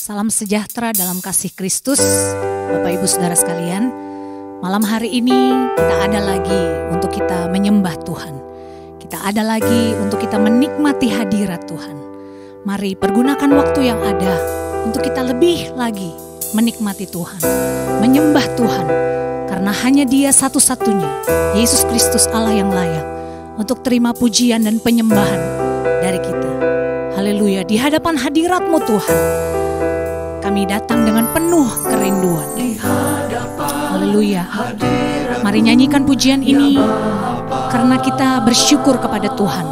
Salam sejahtera dalam kasih Kristus, Bapak Ibu Saudara sekalian. Malam hari ini kita ada lagi untuk kita menyembah Tuhan. Kita ada lagi untuk kita menikmati hadirat Tuhan. Mari pergunakan waktu yang ada untuk kita lebih lagi menikmati Tuhan, menyembah Tuhan. Karena hanya Dia satu-satunya, Yesus Kristus Allah yang layak untuk terima pujian dan penyembahan dari kita. Haleluya, di hadapan hadirat-Mu Tuhan, kami datang dengan penuh kerinduan. Haleluya. Mari nyanyikan pujian ini karena kita bersyukur kepada Tuhan.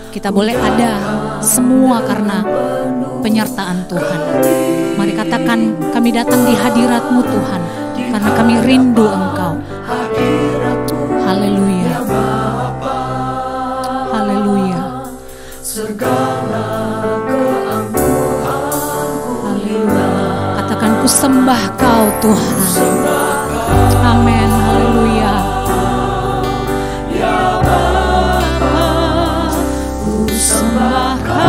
Kita boleh ada semua karena penyertaan Tuhan. Mari katakan, kami datang di hadirat-Mu Tuhan karena kami rindu Engkau. Haleluya. Haleluya. Ku sembah Kau Tuhan. Amin. Haleluya. Ya Bapa, ku sembah Kau.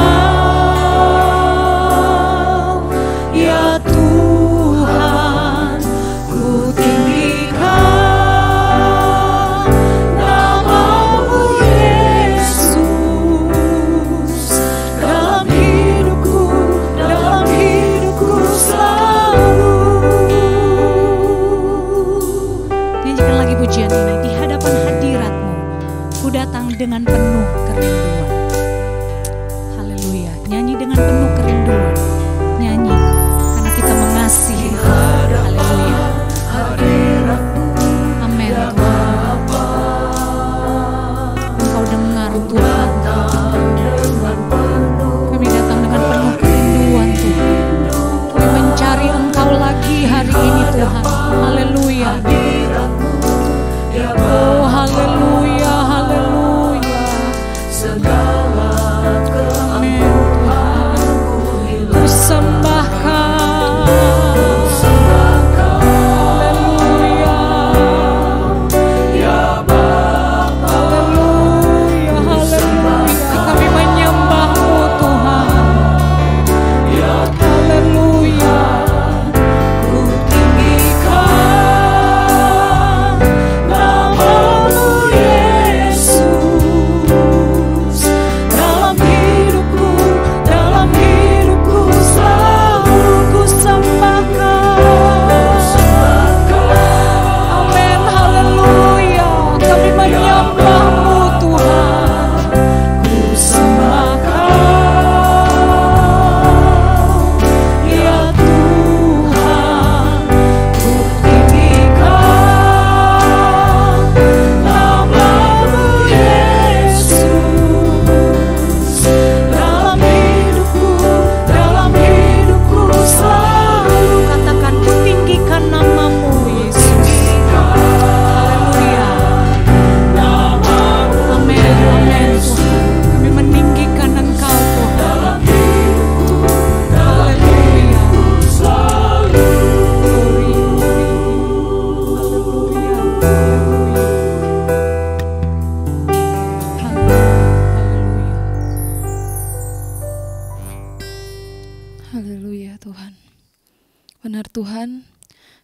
Ya Tuhan, ku tinggikan nama-Mu Yesus dalam hidupku selalu. Pujian ini di hadapan hadirat-Mu, ku datang dengan penuh kerinduan. Haleluya, nyanyi dengan penuh kerinduan. Nyanyi karena kita mengasihi Tuhan. Haleluya. Amin Tuhan. Engkau dengar Tuhan. Kami datang dengan penuh kerinduan Tuhan. Kami mencari Engkau lagi hari ini Tuhan. Haleluya. Oh haleluya, haleluya. Segala amin Tuhan, ku sembah Kau. Haleluya. Ya Bapa, haleluya, haleluya. Kami menyembah-Mu Tuhan. Ya haleluya. Ku tinggikan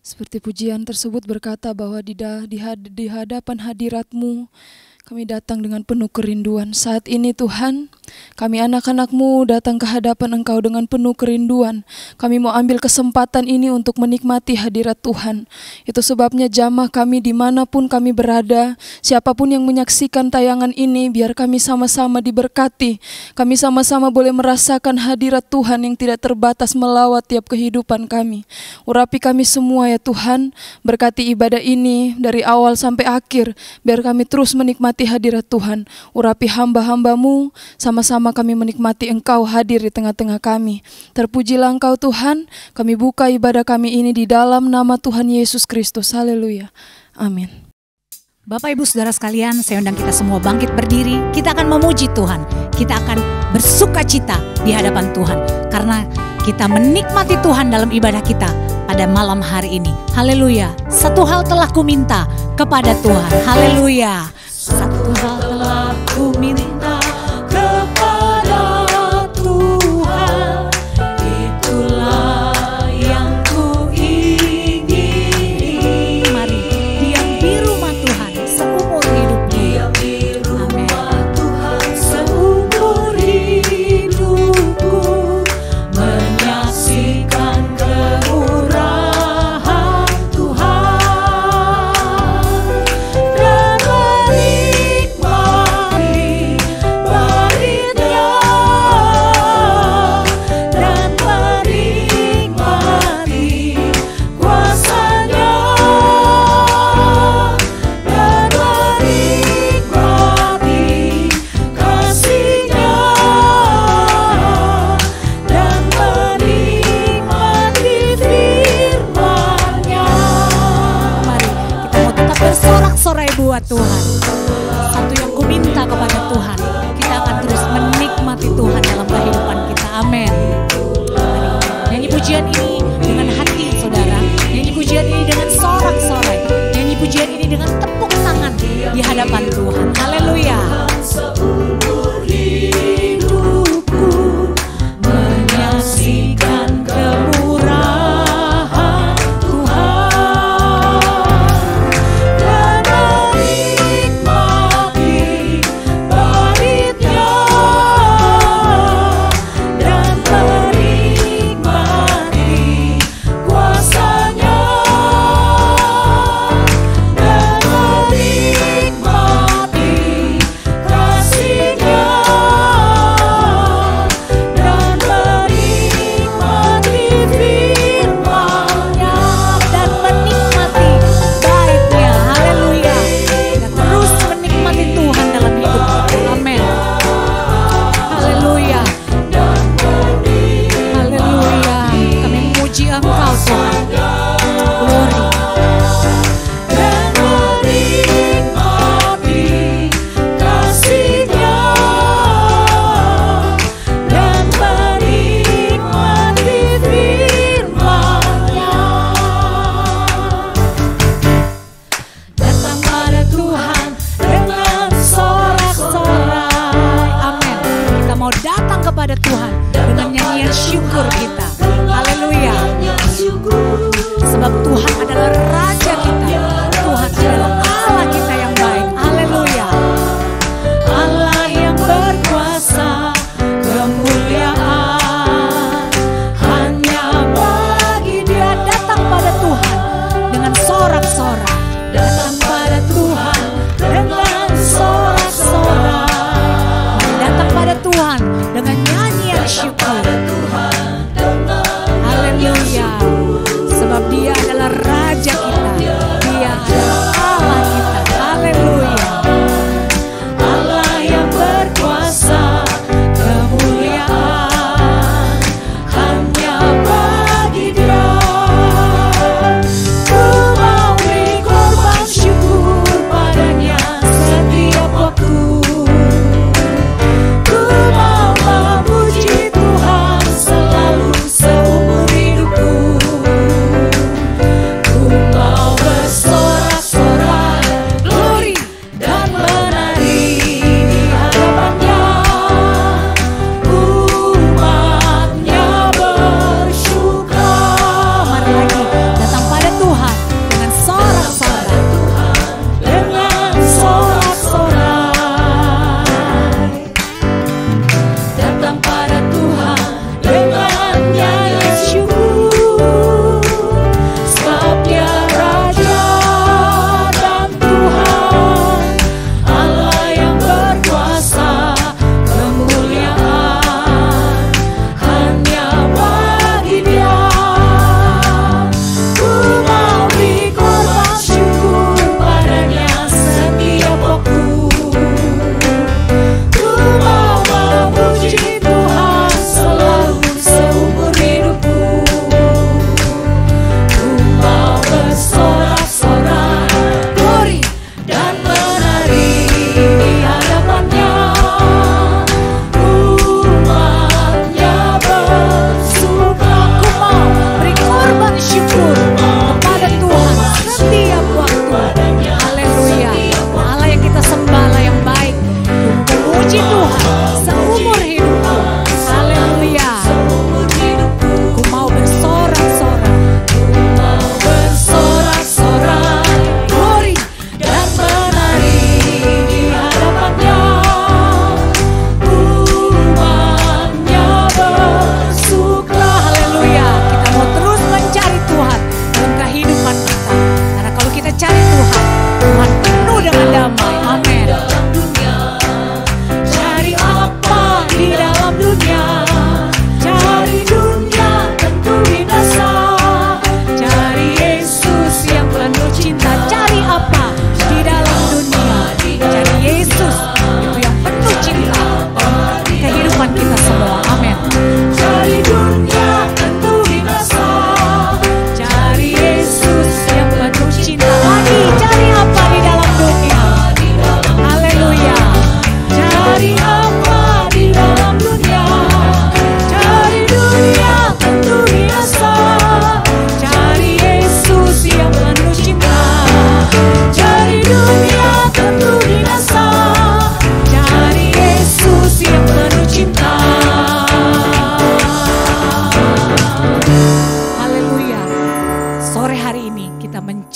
seperti pujian tersebut berkata bahwa di hadapan hadirat-Mu kami datang dengan penuh kerinduan. Saat ini Tuhan, kami anak-anak-Mu datang ke hadapan Engkau dengan penuh kerinduan. Kami mau ambil kesempatan ini untuk menikmati hadirat Tuhan. Itu sebabnya jamaah kami dimanapun kami berada, siapapun yang menyaksikan tayangan ini, biar kami sama-sama diberkati. Kami sama-sama boleh merasakan hadirat Tuhan yang tidak terbatas melawat tiap kehidupan kami. Urapi kami semua ya Tuhan, berkati ibadah ini dari awal sampai akhir, biar kami terus menikmati hadirat Tuhan. Urapi hamba-hamba-Mu, sama-sama kami menikmati Engkau hadir di tengah-tengah kami. Terpujilah Engkau Tuhan, kami buka ibadah kami ini di dalam nama Tuhan Yesus Kristus. Haleluya. Amin. Bapak Ibu Saudara sekalian, saya undang kita semua bangkit berdiri. Kita akan memuji Tuhan. Kita akan bersuka cita di hadapan Tuhan. Karena kita menikmati Tuhan dalam ibadah kita pada malam hari ini. Haleluya. Satu hal telah kuminta kepada Tuhan. Haleluya. Satu hal telah kuminta kepada Tuhan, itulah buat Tuhan. Satu yang ku minta kepada Tuhan, kita akan terus menikmati Tuhan dalam kehidupan kita. Amin. Nyanyi pujian ini dengan hati saudara, nyanyi pujian ini dengan sorak-sorai, nyanyi pujian ini dengan tepuk tangan di hadapan Tuhan. Haleluya. Seumur hidupku menyaksikan kemurahan Tuhan dan menikmati baitnya dan menikmati kuasanya dan menikmati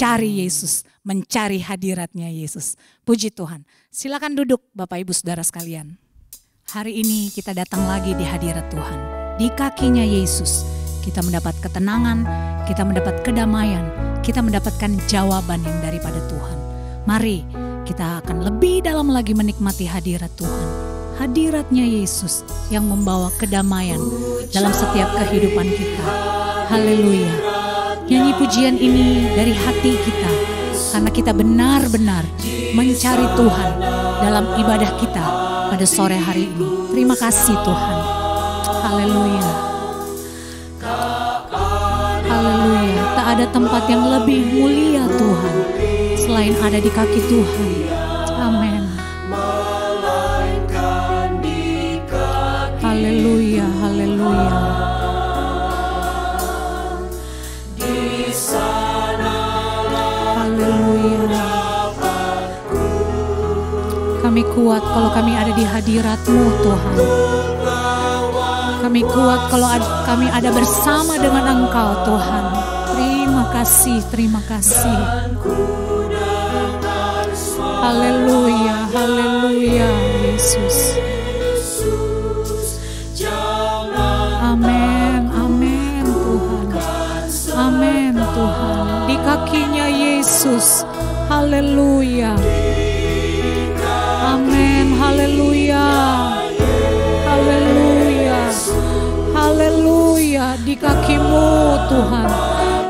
mencari Yesus, mencari hadiratnya Yesus. Puji Tuhan. Silakan duduk Bapak Ibu Saudara sekalian. Hari ini kita datang lagi di hadirat Tuhan. Di kakinya Yesus kita mendapat ketenangan, kita mendapat kedamaian, kita mendapatkan jawaban yang daripada Tuhan. Mari kita akan lebih dalam lagi menikmati hadirat Tuhan. Hadiratnya Yesus yang membawa kedamaian dalam setiap kehidupan kita. Haleluya. Nyanyi pujian ini dari hati kita, karena kita benar-benar mencari Tuhan dalam ibadah kita pada sore hari ini. Terima kasih Tuhan. Haleluya. Haleluya. Tak ada tempat yang lebih mulia Tuhan selain ada di kaki Tuhan. Amin. Haleluya, haleluya. Haleluya. Kami kuat kalau kami ada di hadirat-Mu Tuhan. Kami kuat kalau kami ada bersama dengan Engkau Tuhan. Terima kasih, terima kasih. Haleluya, haleluya Yesus. Amin, amin Tuhan. Amin Tuhan. Di kakinya Yesus. Haleluya. Amin, haleluya. Haleluya. Haleluya. Di kaki-Mu Tuhan,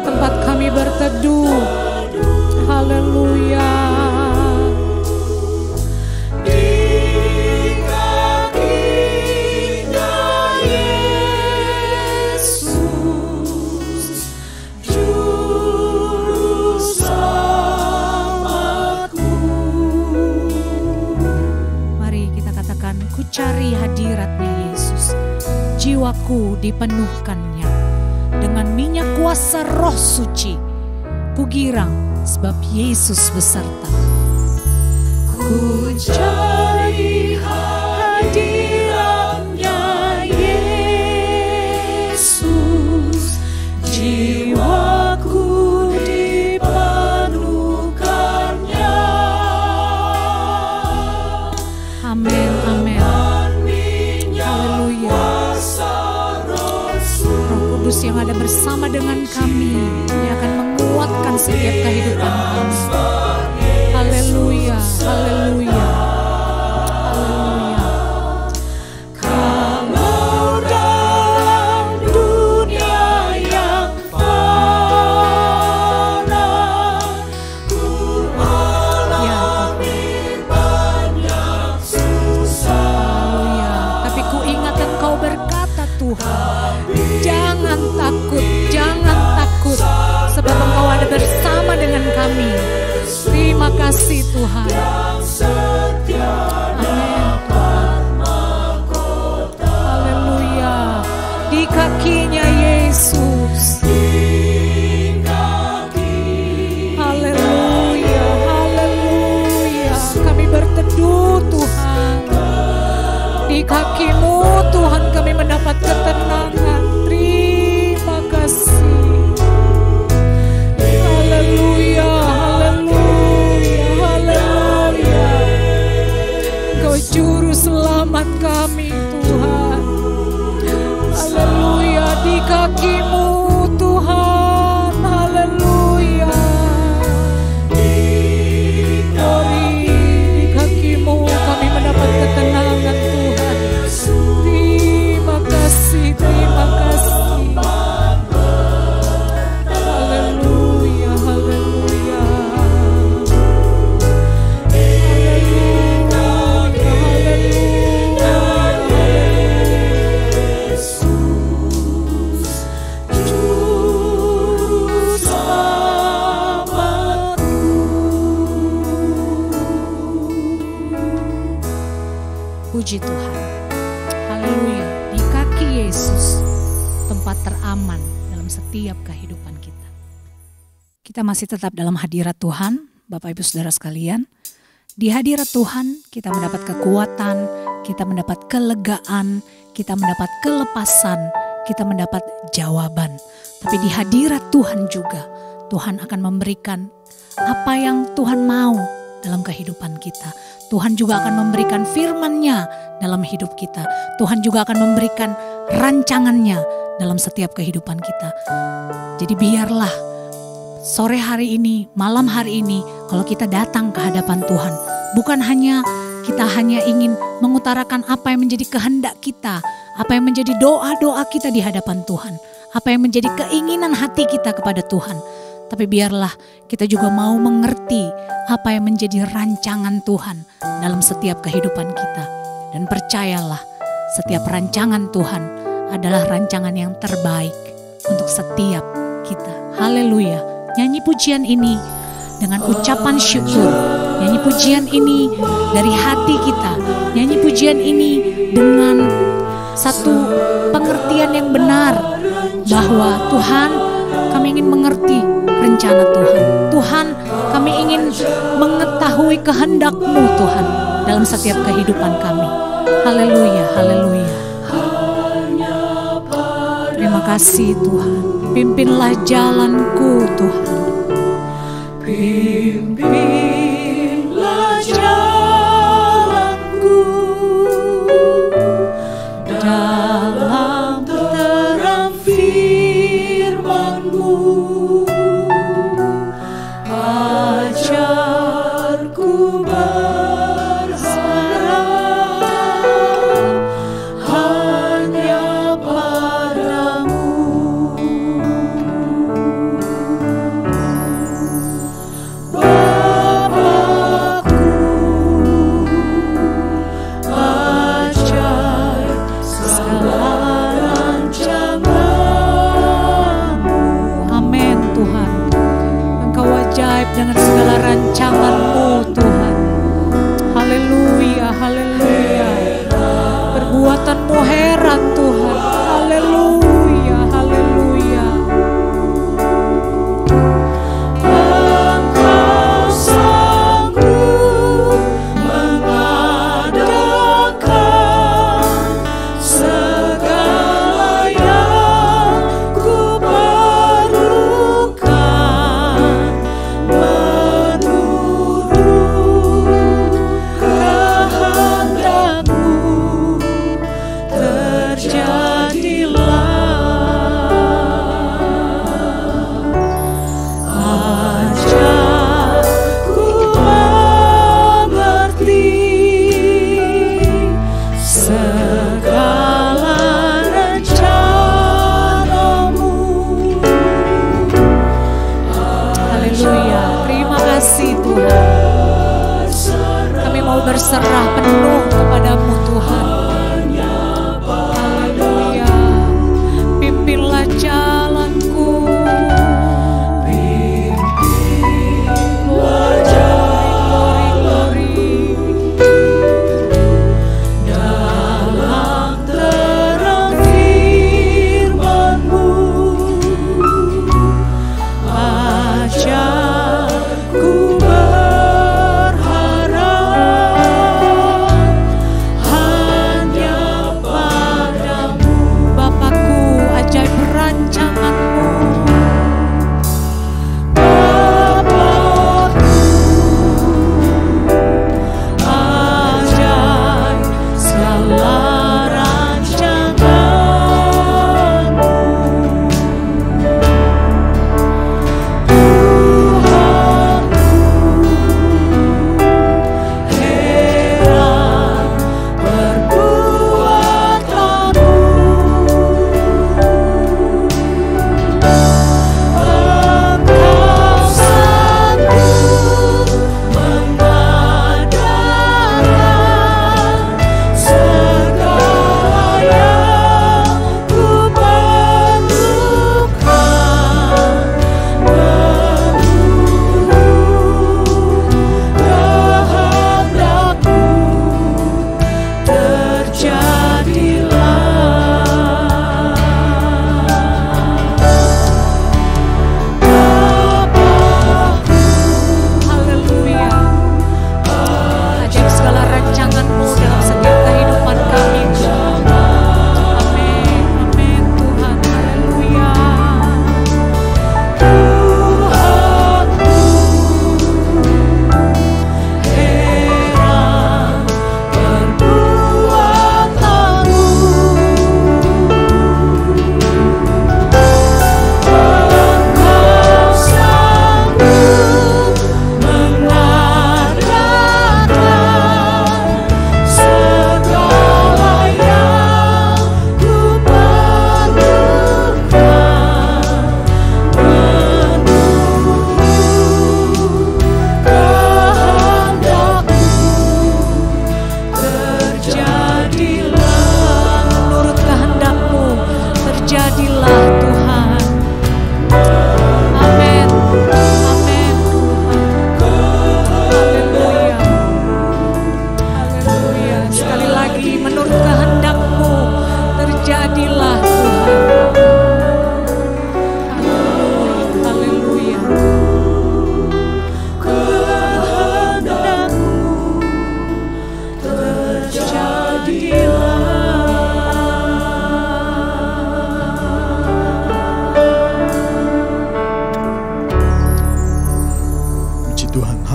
tempat kami berteduh. Haleluya. Cari hadiratnya Yesus. Jiwaku dipenuhkannya dengan minyak kuasa Roh Suci. Kugirang sebab Yesus beserta. Ku cari hadiratnya Yesus. Jiwaku dipenuhkannya. Amin, amin. Yang ada bersama dengan kami, yang akan menguatkan setiap kehidupan kami. Haleluya, haleluya, haleluya. Kalau dalam dunia yang fana, ku alami banyak susah. Tapi ku ingat Engkau berkata Tuhan, jangan takut, sebab Engkau ada bersama dengan kami. Terima kasih Tuhan. Amin Tuhan. Haleluya. Di kakinya Yesus. Haleluya, haleluya. Kami berteduh Tuhan. Di kaki-Mu Tuhan kami mendapat ketenangan. Terima kasih. Haleluya, haleluya, haleluya. Engkau juru selamat kami Tuhan. Haleluya, di kaki-Mu Tuhan. Haleluya. Di kaki-Mu kami mendapat ketenangan Tuhan. Terima kasih, terima kasih. Puji Tuhan. Haleluya. Di kaki Yesus, tempat teraman dalam setiap kehidupan kita. Kita masih tetap dalam hadirat Tuhan, Bapak Ibu Saudara sekalian. Di hadirat Tuhan kita mendapat kekuatan, kita mendapat kelegaan, kita mendapat kelepasan, kita mendapat jawaban. Tapi di hadirat Tuhan juga Tuhan akan memberikan apa yang Tuhan mau dalam kehidupan kita. Tuhan juga akan memberikan firman-Nya dalam hidup kita. Tuhan juga akan memberikan rancangannya dalam setiap kehidupan kita. Jadi biarlah sore hari ini, malam hari ini, kalau kita datang ke hadapan Tuhan, bukan hanya kita hanya ingin mengutarakan apa yang menjadi kehendak kita, apa yang menjadi doa-doa kita di hadapan Tuhan, apa yang menjadi keinginan hati kita kepada Tuhan. Tapi biarlah kita juga mau mengerti apa yang menjadi rancangan Tuhan dalam setiap kehidupan kita. Dan percayalah, setiap rancangan Tuhan adalah rancangan yang terbaik untuk setiap kita. Haleluya. Nyanyi pujian ini dengan ucapan syukur. Nyanyi pujian ini dari hati kita. Nyanyi pujian ini dengan satu pengertian yang benar bahwa Tuhan, kami ingin mengerti rencana Tuhan. Tuhan, kami ingin mengetahui kehendak-Mu Tuhan dalam setiap kehidupan kami. Haleluya, haleluya. Terima kasih Tuhan. Pimpinlah jalanku Tuhan. Pimpinlah jalanku dalam terang firman-Mu. Ajarku berharap hanya padamu. Bapakku, ajar segala rancangan-Mu. Amin Tuhan. Engkau ajaib dengan segala rancangan-Mu Tuhan. Haleluya, haleluya. Perbuatan-Mu heran Tuhan. Haleluya, haleluya. Engkau sanggup mengadakan segala yang ku perlukan menurut kehendak-Mu. Terjadilah. Ajarku mengerti segala rencana-Mu. Haleluya. Terima kasih Tuhan. Kami mau berserah penuh kepadamu Tuhan. Haleluya. Pimpinlah jalanku. Pimpinlah jalanku dalam terang firman-Mu. Ajarku berharap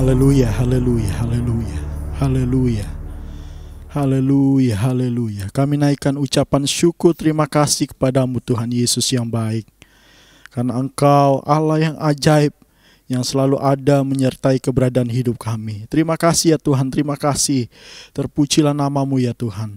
Haleluya, haleluya, haleluya, haleluya, haleluya, haleluya. Kami naikkan ucapan syukur terima kasih kepadamu Tuhan Yesus yang baik. Karena Engkau Allah yang ajaib, yang selalu ada menyertai keberadaan hidup kami. Terima kasih ya Tuhan, terima kasih. Terpujilah namamu ya Tuhan.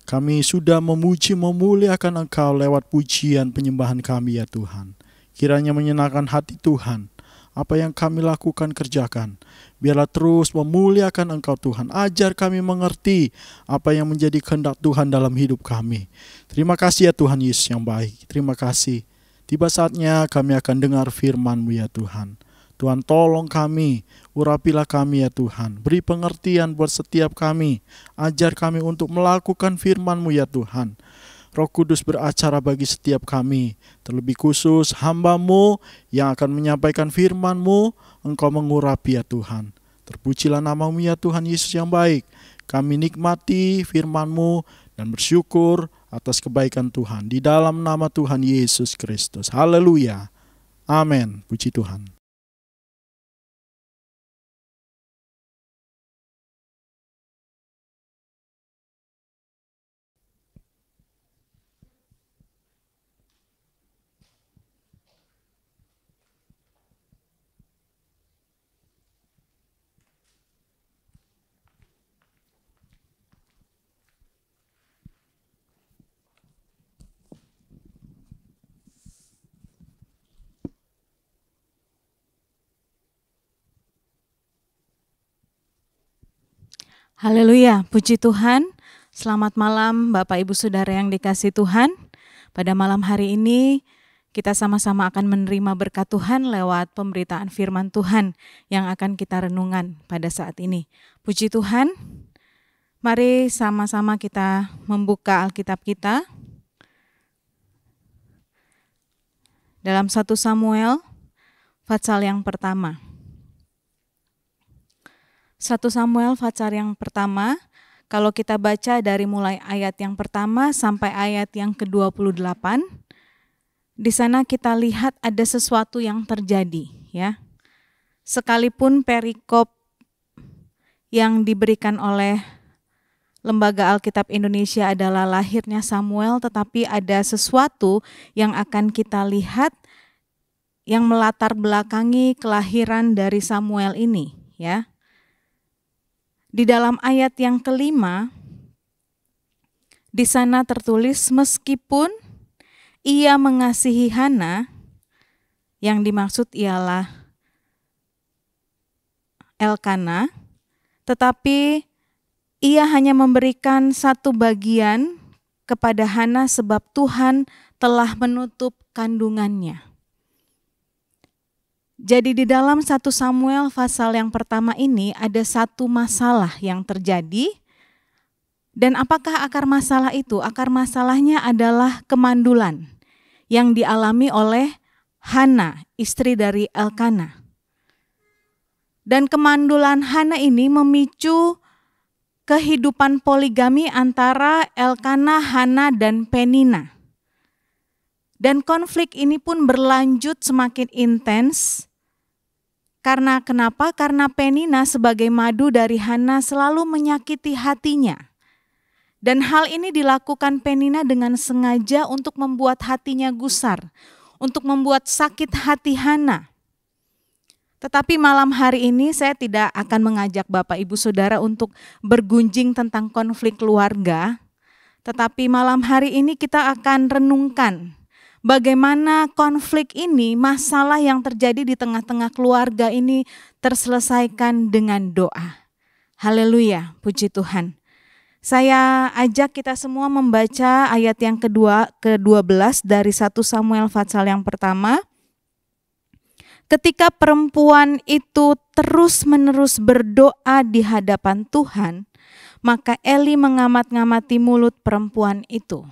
Kami sudah memuji memuliakan Engkau lewat pujian penyembahan kami ya Tuhan. Kiranya menyenangkan hati Tuhan. Apa yang kami lakukan kerjakan. Biarlah terus memuliakan Engkau Tuhan. Ajar kami mengerti apa yang menjadi kehendak Tuhan dalam hidup kami. Terima kasih ya Tuhan Yesus yang baik. Terima kasih. Tiba saatnya kami akan dengar firman-Mu ya Tuhan. Tuhan tolong kami, urapilah kami ya Tuhan. Beri pengertian buat setiap kami. Ajar kami untuk melakukan firman-Mu ya Tuhan. Roh Kudus beracara bagi setiap kami. Terlebih khusus hamba-Mu yang akan menyampaikan firman-Mu. Engkau mengurapi ya Tuhan. Terpujilah namamu ya Tuhan Yesus yang baik. Kami nikmati firman-Mu dan bersyukur atas kebaikan Tuhan. Di dalam nama Tuhan Yesus Kristus. Haleluya. Amin. Puji Tuhan. Haleluya, puji Tuhan. Selamat malam Bapak Ibu Saudara yang dikasihi Tuhan. Pada malam hari ini kita sama-sama akan menerima berkat Tuhan lewat pemberitaan firman Tuhan yang akan kita renungan pada saat ini. Puji Tuhan. Mari sama-sama kita membuka Alkitab kita. Dalam 1 Samuel pasal yang pertama. 1 Samuel pasal yang pertama, kalau kita baca dari mulai ayat yang pertama sampai ayat yang ke-28, di sana kita lihat ada sesuatu yang terjadi, ya. Sekalipun perikop yang diberikan oleh Lembaga Alkitab Indonesia adalah lahirnya Samuel, tetapi ada sesuatu yang akan kita lihat yang melatar belakangi kelahiran dari Samuel ini, ya. Di dalam ayat yang kelima, di sana tertulis meskipun ia mengasihi Hana, yang dimaksud ialah Elkana, tetapi ia hanya memberikan satu bagian kepada Hana sebab Tuhan telah menutup kandungannya. Jadi di dalam 1 Samuel pasal yang pertama ini ada satu masalah yang terjadi. Dan apakah akar masalah itu? Akar masalahnya adalah kemandulan yang dialami oleh Hana, istri dari Elkana. Dan kemandulan Hana ini memicu kehidupan poligami antara Elkana, Hana, dan Penina. Dan konflik ini pun berlanjut semakin intens. Karena kenapa? Karena Penina sebagai madu dari Hana selalu menyakiti hatinya. Dan hal ini dilakukan Penina dengan sengaja untuk membuat hatinya gusar, untuk membuat sakit hati Hana. Tetapi malam hari ini saya tidak akan mengajak Bapak Ibu Saudara untuk bergunjing tentang konflik keluarga. Tetapi malam hari ini kita akan renungkan bagaimana konflik ini, masalah yang terjadi di tengah-tengah keluarga ini terselesaikan dengan doa. Haleluya, puji Tuhan. Saya ajak kita semua membaca ayat yang ke-12 dari 1 Samuel pasal yang pertama. Ketika perempuan itu terus-menerus berdoa di hadapan Tuhan, maka Eli mengamat-ngamati mulut perempuan itu.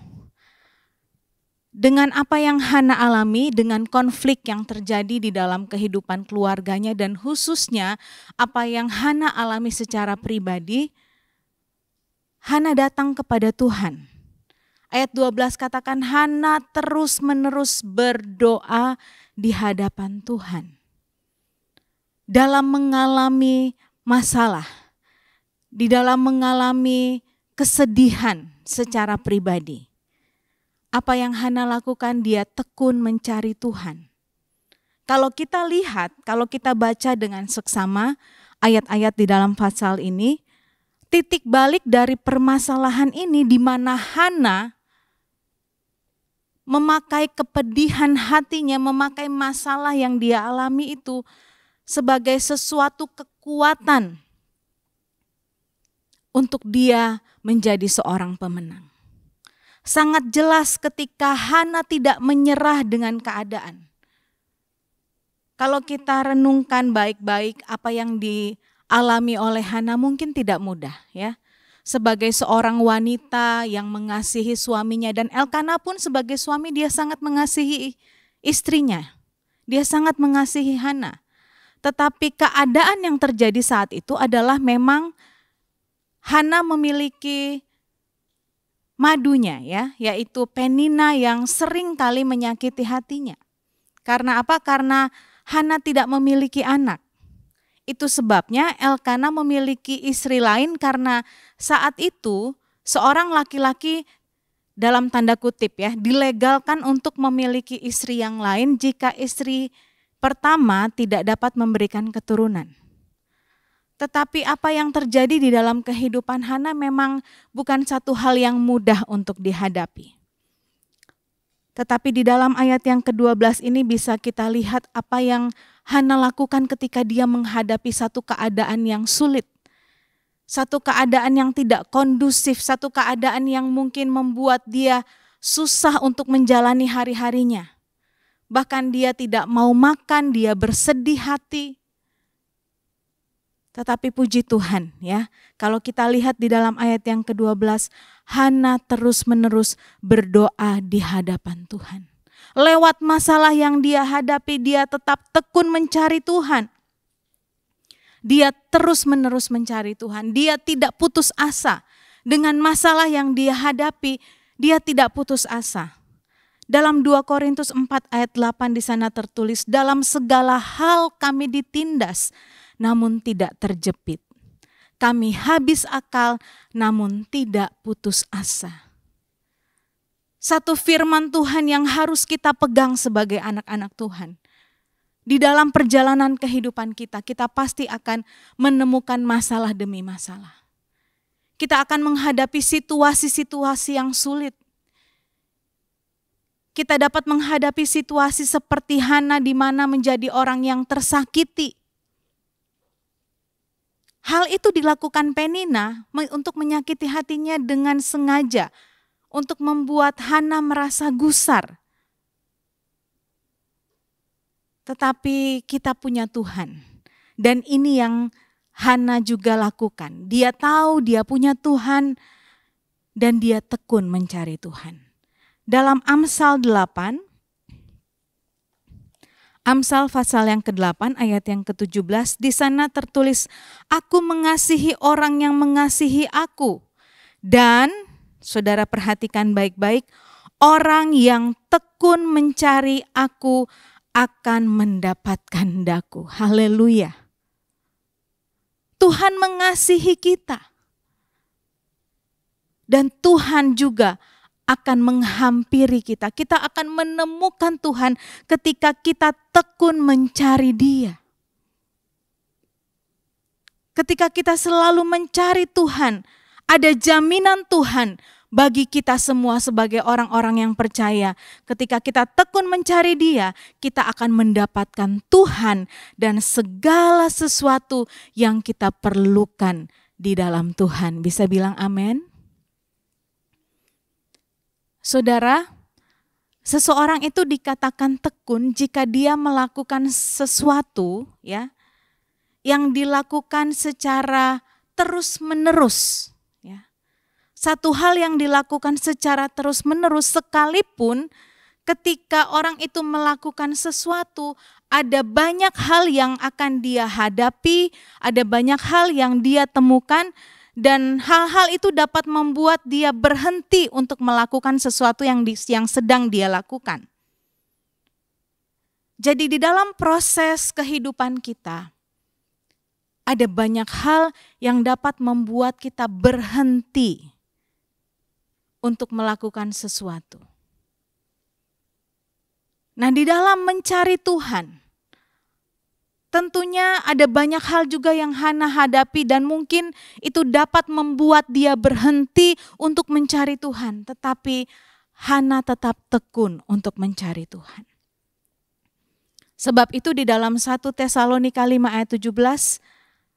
Dengan apa yang Hana alami, dengan konflik yang terjadi di dalam kehidupan keluarganya dan khususnya apa yang Hana alami secara pribadi, Hana datang kepada Tuhan. Ayat 12 katakan Hana terus-menerus berdoa di hadapan Tuhan. dalam mengalami masalah, di dalam mengalami kesedihan secara pribadi. Apa yang Hana lakukan? Dia tekun mencari Tuhan. Kalau kita lihat, kalau kita baca dengan seksama ayat-ayat di dalam pasal ini, titik balik dari permasalahan ini di mana Hana memakai kepedihan hatinya, memakai masalah yang dia alami itu sebagai sesuatu kekuatan untuk dia menjadi seorang pemenang. Sangat jelas ketika Hana tidak menyerah dengan keadaan. Kalau kita renungkan baik-baik apa yang dialami oleh Hana mungkin tidak mudah ya. Sebagai seorang wanita yang mengasihi suaminya, dan Elkana pun sebagai suami dia sangat mengasihi istrinya. Dia sangat mengasihi Hana. Tetapi keadaan yang terjadi saat itu adalah memang Hana memiliki madunya ya, yaitu Penina yang sering kali menyakiti hatinya. Karena apa? Karena Hana tidak memiliki anak. Itu sebabnya Elkana memiliki istri lain karena saat itu seorang laki-laki dalam tanda kutip ya dilegalkan untuk memiliki istri yang lain jika istri pertama tidak dapat memberikan keturunan. Tetapi apa yang terjadi di dalam kehidupan Hana memang bukan satu hal yang mudah untuk dihadapi. Tetapi di dalam ayat yang ke-12 ini bisa kita lihat apa yang Hana lakukan ketika dia menghadapi satu keadaan yang sulit. Satu keadaan yang tidak kondusif, satu keadaan yang mungkin membuat dia susah untuk menjalani hari-harinya. Bahkan dia tidak mau makan, dia bersedih hati. Tetapi puji Tuhan ya, kalau kita lihat di dalam ayat yang ke-12, Hana terus-menerus berdoa di hadapan Tuhan. Lewat masalah yang dia hadapi, dia tetap tekun mencari Tuhan. Dia terus-menerus mencari Tuhan. Dia tidak putus asa. Dengan masalah yang dia hadapi, dia tidak putus asa. Dalam 2 Korintus 4 ayat 8 di sana tertulis, dalam segala hal kami ditindas, namun tidak terjepit. Kami habis akal, namun tidak putus asa. Satu firman Tuhan yang harus kita pegang sebagai anak-anak Tuhan. Di dalam perjalanan kehidupan kita, kita pasti akan menemukan masalah demi masalah. Kita akan menghadapi situasi-situasi yang sulit. Kita dapat menghadapi situasi seperti Hana di mana menjadi orang yang tersakiti. Hal itu dilakukan Penina untuk menyakiti hatinya dengan sengaja. Untuk membuat Hana merasa gusar. Tetapi kita punya Tuhan. Dan ini yang Hana juga lakukan. Dia tahu dia punya Tuhan dan dia tekun mencari Tuhan. Dalam Amsal 8, Amsal pasal yang ke-8 ayat yang ke-17, di sana tertulis, aku mengasihi orang yang mengasihi aku. Dan saudara perhatikan baik-baik, orang yang tekun mencari aku akan mendapatkan daku. Haleluya. Tuhan mengasihi kita. Dan Tuhan juga akan menghampiri kita. Kita akan menemukan Tuhan ketika kita tekun mencari Dia. Ketika kita selalu mencari Tuhan, ada jaminan Tuhan bagi kita semua sebagai orang-orang yang percaya. Ketika kita tekun mencari Dia, kita akan mendapatkan Tuhan dan segala sesuatu yang kita perlukan di dalam Tuhan. Bisa bilang amin? Saudara, seseorang itu dikatakan tekun jika dia melakukan sesuatu ya yang dilakukan secara terus-menerus. Satu hal yang dilakukan secara terus-menerus sekalipun ketika orang itu melakukan sesuatu, ada banyak hal yang akan dia hadapi, ada banyak hal yang dia temukan, dan hal-hal itu dapat membuat dia berhenti untuk melakukan sesuatu yang sedang dia lakukan. Jadi di dalam proses kehidupan kita, ada banyak hal yang dapat membuat kita berhenti untuk melakukan sesuatu. Nah, di dalam mencari Tuhan, tentunya ada banyak hal juga yang Hana hadapi dan mungkin itu dapat membuat dia berhenti untuk mencari Tuhan. Tetapi Hana tetap tekun untuk mencari Tuhan. Sebab itu di dalam 1 Tesalonika 5 ayat 17,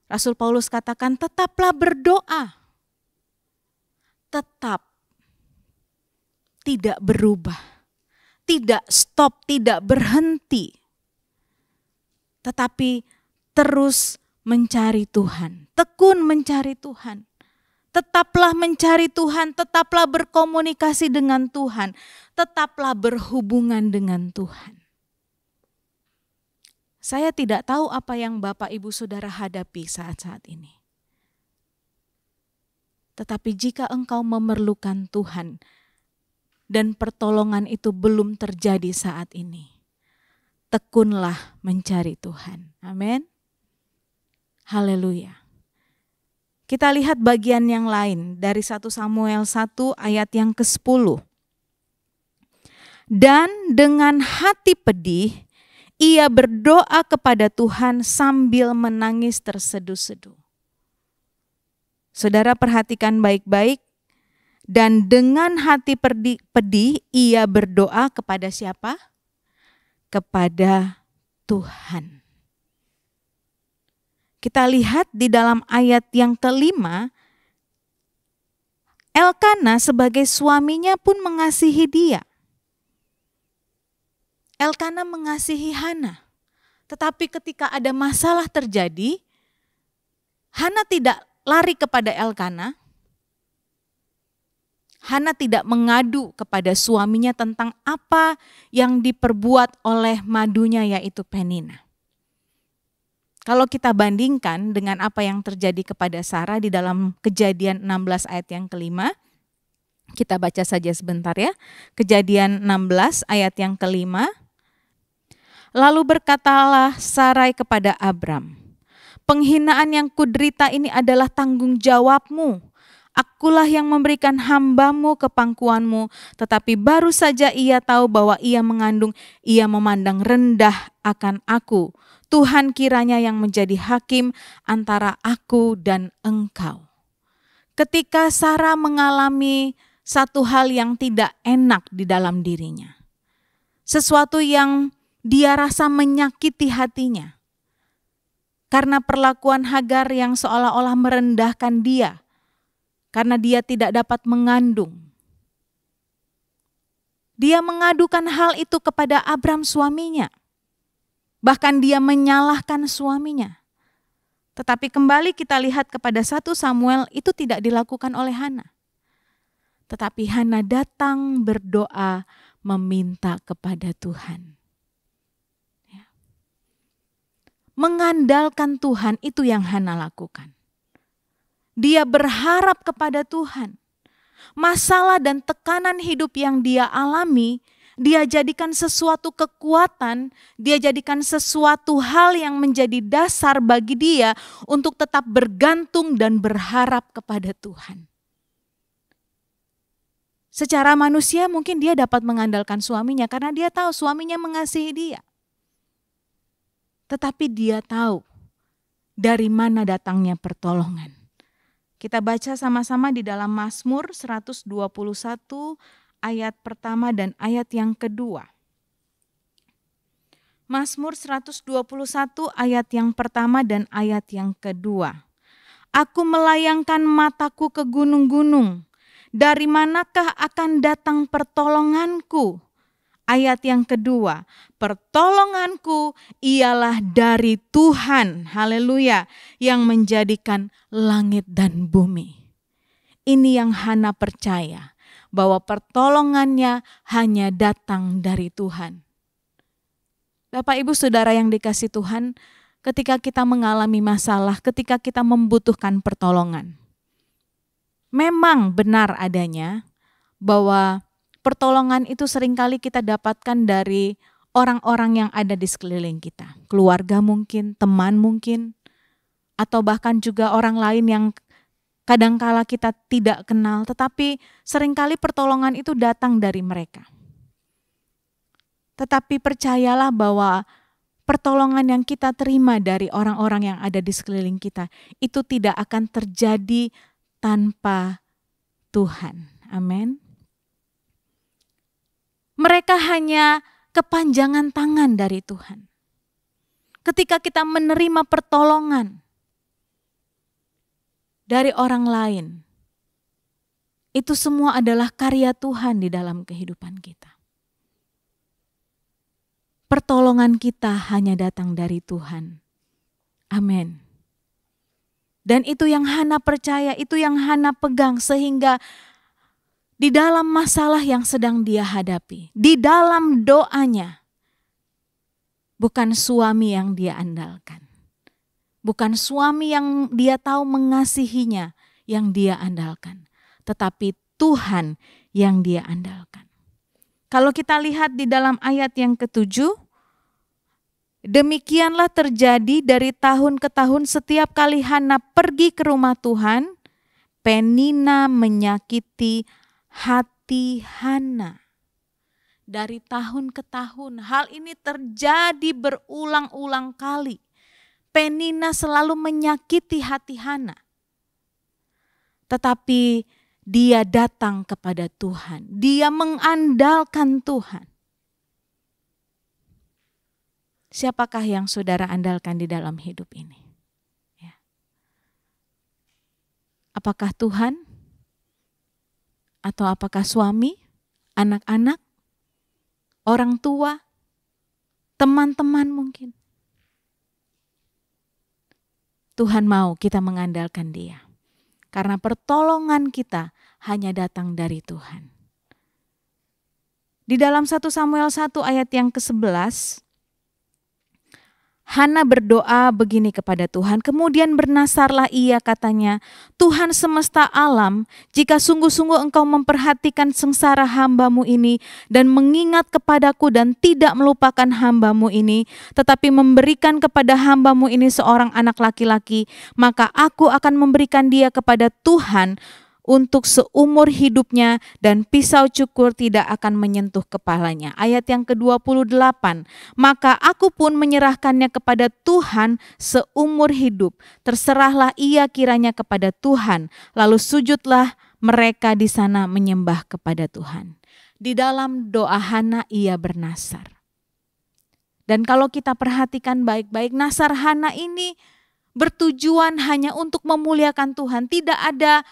Rasul Paulus katakan, tetaplah berdoa. Tetap. Tidak berubah. Tidak stop, tidak berhenti. Tetapi terus mencari Tuhan. Tekun mencari Tuhan. Tetaplah mencari Tuhan, tetaplah berkomunikasi dengan Tuhan. Tetaplah berhubungan dengan Tuhan. Saya tidak tahu apa yang Bapak Ibu Saudara hadapi saat-saat ini. Tetapi jika engkau memerlukan Tuhan dan pertolongan itu belum terjadi saat ini, tekunlah mencari Tuhan. Amin. Haleluya. Kita lihat bagian yang lain dari 1 Samuel 1 ayat yang ke-10. Dan dengan hati pedih, ia berdoa kepada Tuhan sambil menangis terseduh-seduh. Saudara perhatikan baik-baik. Dan dengan hati pedih, ia berdoa kepada siapa? Kepada Tuhan. Kita lihat di dalam ayat yang kelima, Elkana sebagai suaminya pun mengasihi dia. Elkana mengasihi Hana. Tetapi ketika ada masalah terjadi, Hana tidak lari kepada Elkana. Hana tidak mengadu kepada suaminya tentang apa yang diperbuat oleh madunya yaitu Penina. Kalau kita bandingkan dengan apa yang terjadi kepada Sarah di dalam Kejadian 16 ayat yang kelima, kita baca saja sebentar ya. Kejadian 16 ayat yang kelima. Lalu berkatalah Sarai kepada Abram, penghinaan yang kuderita ini adalah tanggung jawabmu. Akulah yang memberikan hambamu ke pangkuanmu, tetapi baru saja ia tahu bahwa ia mengandung, ia memandang rendah akan aku. Tuhan kiranya yang menjadi hakim antara aku dan engkau. Ketika Sarah mengalami satu hal yang tidak enak di dalam dirinya, sesuatu yang dia rasa menyakiti hatinya, karena perlakuan Hagar yang seolah-olah merendahkan dia, karena dia tidak dapat mengandung. Dia mengadukan hal itu kepada Abram suaminya. Bahkan dia menyalahkan suaminya. Tetapi kembali kita lihat kepada 1 Samuel itu tidak dilakukan oleh Hana. Tetapi Hana datang berdoa meminta kepada Tuhan. Mengandalkan Tuhan itu yang Hana lakukan. Dia berharap kepada Tuhan. Masalah dan tekanan hidup yang dia alami, dia jadikan sesuatu kekuatan, dia jadikan sesuatu hal yang menjadi dasar bagi dia untuk tetap bergantung dan berharap kepada Tuhan. Secara manusia mungkin dia dapat mengandalkan suaminya karena dia tahu suaminya mengasihi dia. Tetapi dia tahu dari mana datangnya pertolongan. Kita baca sama-sama di dalam Mazmur 121 ayat pertama dan ayat yang kedua. Mazmur 121 ayat yang pertama dan ayat yang kedua. Aku melayangkan mataku ke gunung-gunung. Dari manakah akan datang pertolonganku? Ayat yang kedua, pertolonganku ialah dari Tuhan, haleluya, yang menjadikan langit dan bumi. Ini yang Hana percaya, bahwa pertolongannya hanya datang dari Tuhan. Bapak Ibu Saudara yang dikasih Tuhan, ketika kita mengalami masalah, ketika kita membutuhkan pertolongan, memang benar adanya bahwa pertolongan itu seringkali kita dapatkan dari orang-orang yang ada di sekeliling kita. Keluarga mungkin, teman mungkin, atau bahkan juga orang lain yang kadangkala kita tidak kenal, tetapi seringkali pertolongan itu datang dari mereka. Tetapi percayalah bahwa pertolongan yang kita terima dari orang-orang yang ada di sekeliling kita itu tidak akan terjadi tanpa Tuhan. Amin. Mereka hanya kepanjangan tangan dari Tuhan. Ketika kita menerima pertolongan dari orang lain, itu semua adalah karya Tuhan di dalam kehidupan kita. Pertolongan kita hanya datang dari Tuhan. Amin. Dan itu yang Hana percaya, itu yang Hana pegang, sehingga di dalam masalah yang sedang dia hadapi, di dalam doanya, bukan suami yang dia andalkan. Bukan suami yang dia tahu mengasihinya yang dia andalkan. Tetapi Tuhan yang dia andalkan. Kalau kita lihat di dalam ayat yang ke-7, demikianlah terjadi dari tahun ke tahun setiap kali Hana pergi ke rumah Tuhan, Penina menyakiti hati Hana. Dari tahun ke tahun hal ini terjadi berulang-ulang kali. Penina selalu menyakiti hati Hana. Tetapi dia datang kepada Tuhan. Dia mengandalkan Tuhan. Siapakah yang saudara andalkan di dalam hidup ini? Ya. Apakah Tuhan? Atau apakah suami, anak-anak, orang tua, teman-teman mungkin? Tuhan mau kita mengandalkan Dia. Karena pertolongan kita hanya datang dari Tuhan. Di dalam 1 Samuel 1 ayat yang ke-11, Hana berdoa begini kepada Tuhan, kemudian bernasarlah ia, katanya, Tuhan semesta alam, jika sungguh-sungguh Engkau memperhatikan sengsara hamba-Mu ini dan mengingat kepadaku dan tidak melupakan hamba-Mu ini, tetapi memberikan kepada hamba-Mu ini seorang anak laki-laki, maka aku akan memberikan dia kepada Tuhan untuk seumur hidupnya dan pisau cukur tidak akan menyentuh kepalanya. Ayat yang ke-28, maka aku pun menyerahkannya kepada Tuhan seumur hidup. Terserahlah ia kiranya kepada Tuhan, lalu sujudlah mereka di sana menyembah kepada Tuhan. Di dalam doa Hana ia bernasar. Dan kalau kita perhatikan baik-baik, nasar Hana ini bertujuan hanya untuk memuliakan Tuhan. Tidak ada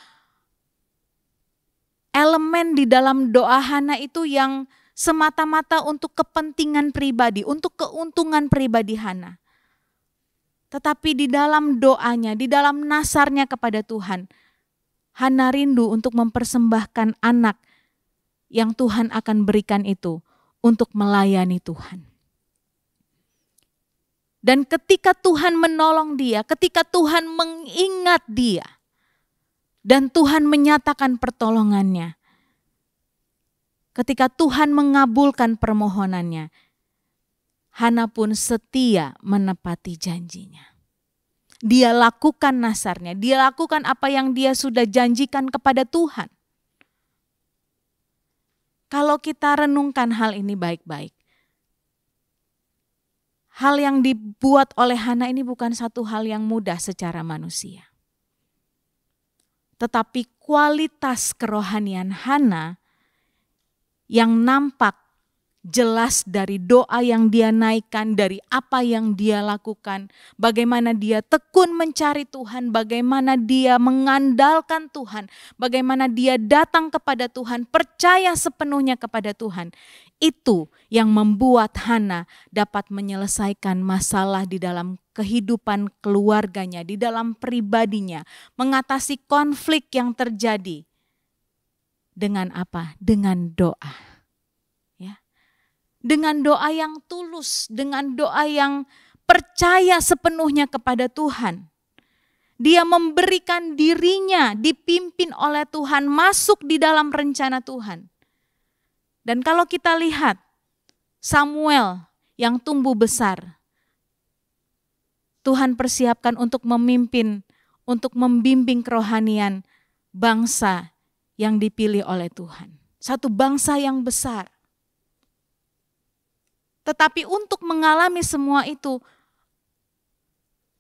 elemen di dalam doa Hana itu yang semata-mata untuk kepentingan pribadi, untuk keuntungan pribadi Hana. Tetapi di dalam doanya, di dalam nasarnya kepada Tuhan, Hana rindu untuk mempersembahkan anak yang Tuhan akan berikan itu untuk melayani Tuhan. Dan ketika Tuhan menolong dia, ketika Tuhan mengingat dia, dan Tuhan menyatakan pertolongannya. Ketika Tuhan mengabulkan permohonannya, Hana pun setia menepati janjinya. Dia lakukan nasarnya, dia lakukan apa yang dia sudah janjikan kepada Tuhan. Kalau kita renungkan hal ini baik-baik, hal yang dibuat oleh Hana ini bukan satu hal yang mudah secara manusia. Tetapi kualitas kerohanian Hana yang nampak jelas dari doa yang dia naikkan, dari apa yang dia lakukan, bagaimana dia tekun mencari Tuhan, bagaimana dia mengandalkan Tuhan, bagaimana dia datang kepada Tuhan, percaya sepenuhnya kepada Tuhan. Itu yang membuat Hana dapat menyelesaikan masalah di dalam kehidupan keluarganya, di dalam pribadinya, mengatasi konflik yang terjadi. Dengan apa? Dengan doa. Ya. Dengan doa yang tulus, dengan doa yang percaya sepenuhnya kepada Tuhan. Dia memberikan dirinya dipimpin oleh Tuhan, masuk di dalam rencana Tuhan. Dan kalau kita lihat Samuel yang tumbuh besar, Tuhan persiapkan untuk memimpin, untuk membimbing kerohanian bangsa yang dipilih oleh Tuhan. Satu bangsa yang besar. Tetapi untuk mengalami semua itu,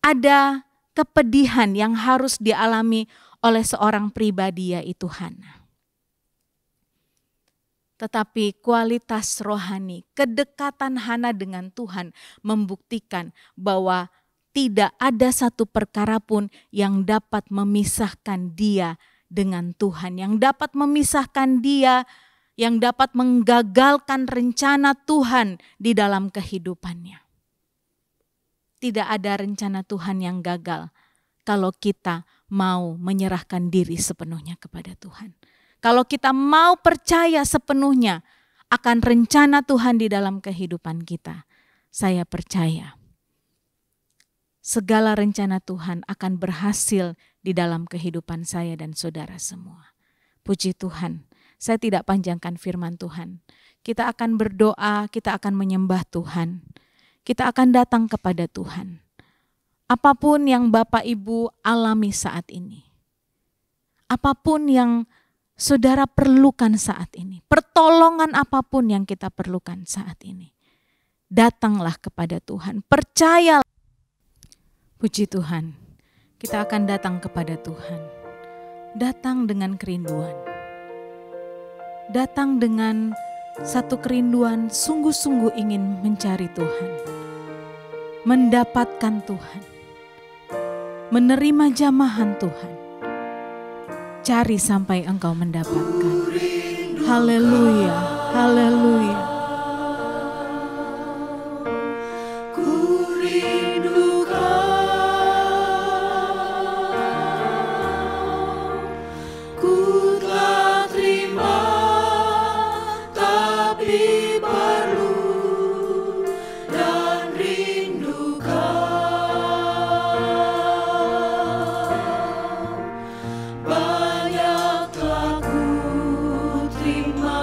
ada kepedihan yang harus dialami oleh seorang pribadi, yaitu Hana. Tetapi kualitas rohani, kedekatan Hana dengan Tuhan membuktikan bahwa tidak ada satu perkara pun yang dapat memisahkan dia dengan Tuhan, yang dapat memisahkan dia, yang dapat menggagalkan rencana Tuhan di dalam kehidupannya. Tidak ada rencana Tuhan yang gagal kalau kita mau menyerahkan diri sepenuhnya kepada Tuhan. Kalau kita mau percaya sepenuhnya akan rencana Tuhan di dalam kehidupan kita, saya percaya segala rencana Tuhan akan berhasil di dalam kehidupan saya dan saudara semua. Puji Tuhan, saya tidak panjangkan firman Tuhan. Kita akan berdoa, kita akan menyembah Tuhan. Kita akan datang kepada Tuhan. Apapun yang Bapak Ibu alami saat ini, apapun yang saudara perlukan saat ini, pertolongan apapun yang kita perlukan saat ini, datanglah kepada Tuhan, percayalah. Puji Tuhan, kita akan datang kepada Tuhan, datang dengan kerinduan, datang dengan satu kerinduan sungguh-sungguh ingin mencari Tuhan, mendapatkan Tuhan, menerima jamahan Tuhan. Cari sampai engkau mendapatkan. Haleluya, haleluya. Banyak telah ku terima.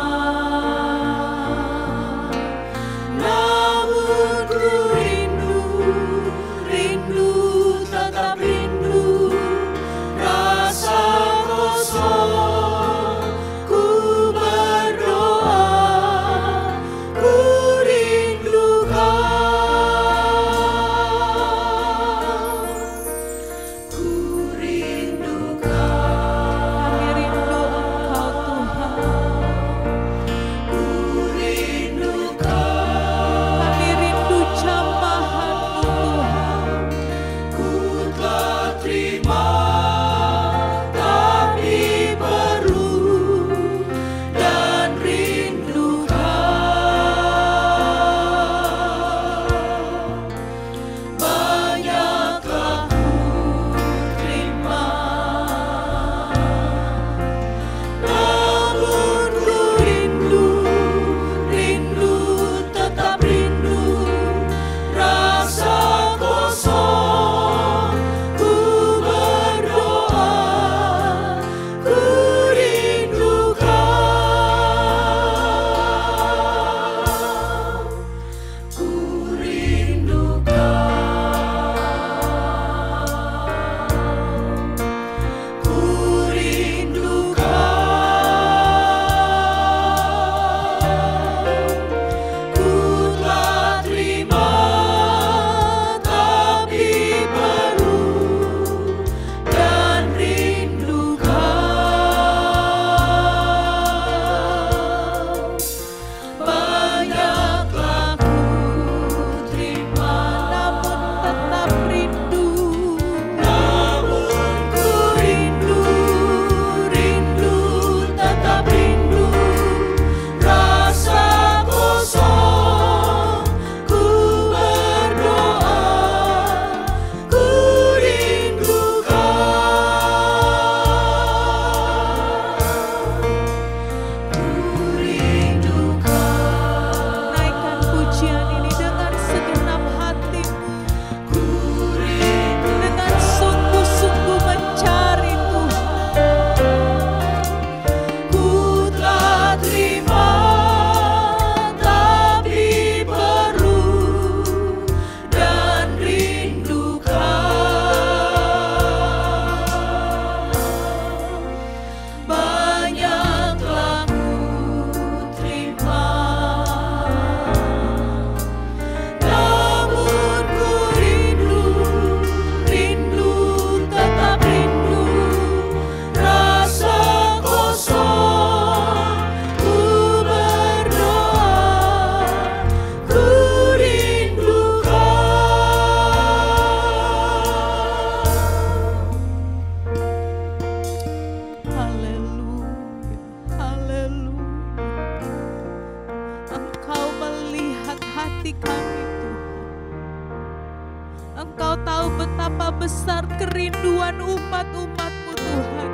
Engkau tahu betapa besar kerinduan umat-umat-Mu Tuhan,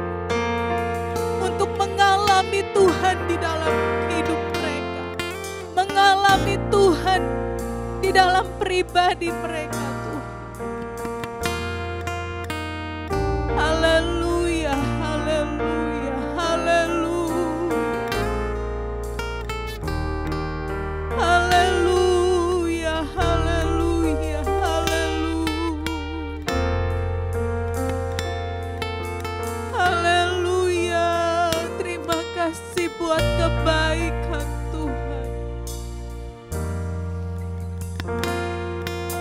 untuk mengalami Tuhan di dalam hidup mereka, mengalami Tuhan di dalam pribadi mereka Tuhan. Haleluya, haleluya, haleluya. Haleluya, haleluya, haleluya. Haleluya. Terima kasih buat kebaikan Tuhan.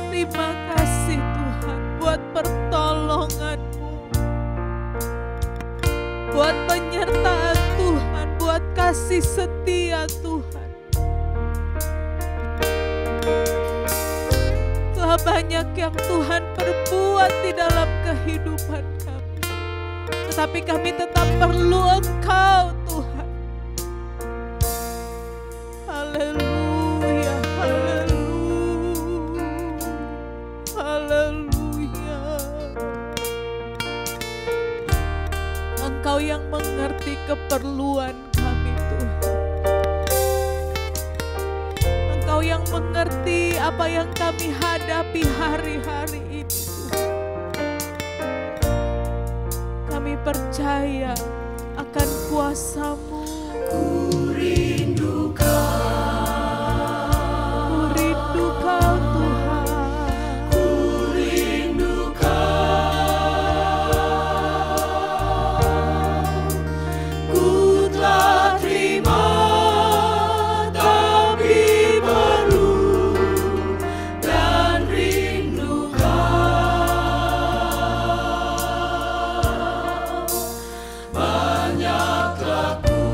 Terima kasih Tuhan buat pertolongan-Mu, buat penyertaan Tuhan, buat kasih setia Tuhan. Telah banyak yang Tuhan perbuat di dalam kehidupan kami, tetapi kami tetap perlu Engkau Tuhan. Haleluya, haleluya, haleluya. Engkau yang mengerti keperluan kami Tuhan. Engkau yang mengerti apa yang kami hadapi hari-hari ini Tuhan. Kami percaya akan kuasa-Mu. Ku rindu Kau Tuhan. Ku rindu Kau. Ku telah terima tapi perlu dan rindu Kau. Banyak telah ku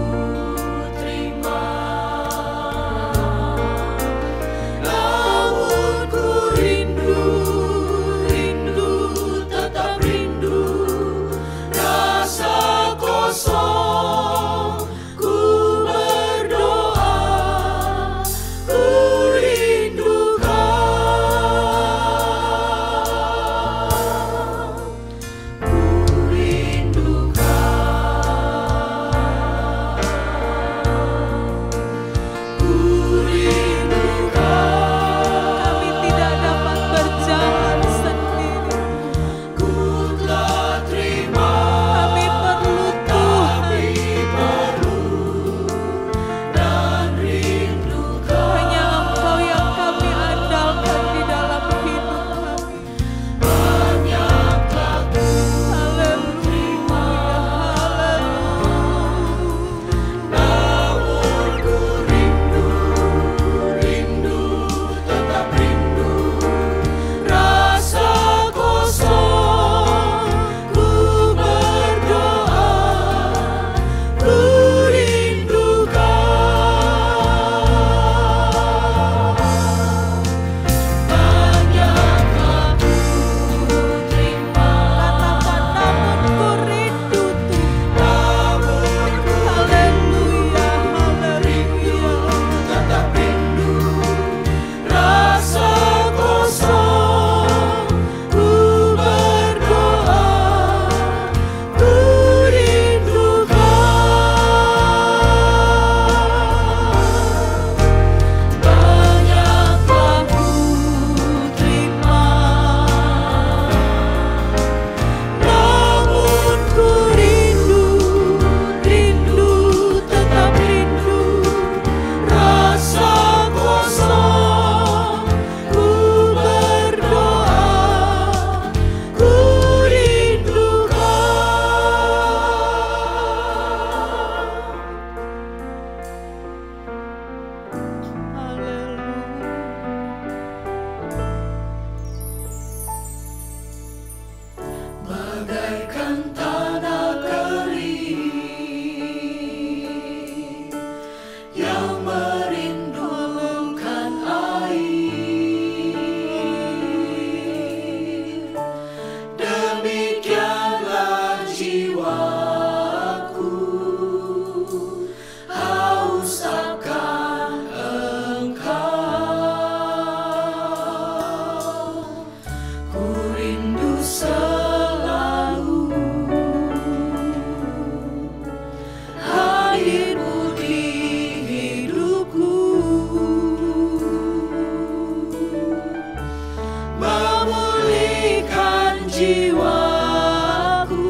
jiwaku,